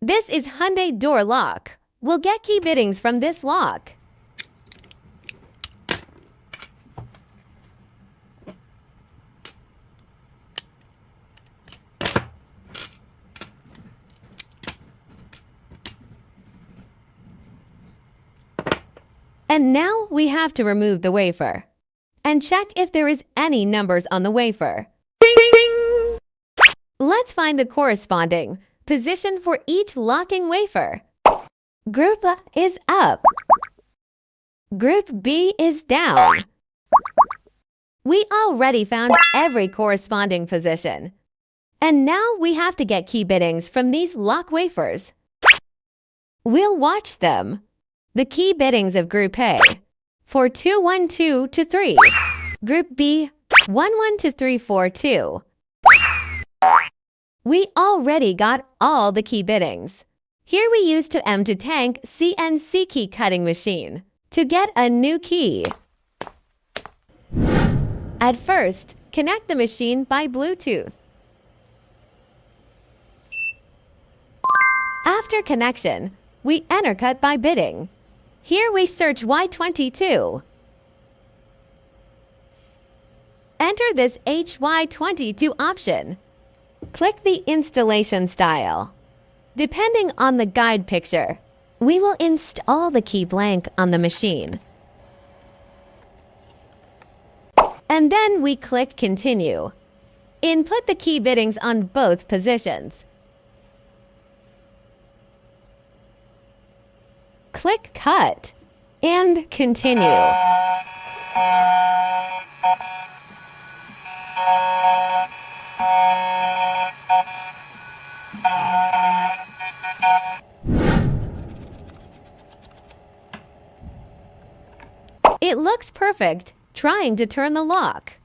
This is Hyundai door lock. We'll get key bittings from this lock. And now we have to remove the wafer and check if there is any numbers on the wafer. Ding, ding, ding. Let's find the corresponding position for each locking wafer. Group A is up. Group B is down. We already found every corresponding position. And now we have to get key bittings from these lock wafers. We'll watch them. The key bittings of Group A, 4212 to 3. Group B, 11 to 342. We already got all the key bittings. Here we use to M to Tank CNC key cutting machine to get a new key. At first, connect the machine by Bluetooth. After connection, we enter cut by bitting. Here we search HY22. Enter this HY22 option. Click the installation style. Depending on the guide picture, we will install the key blank on the machine. And then we click continue. Input the key bittings on both positions. Click cut and continue. It looks perfect. Trying to turn the lock.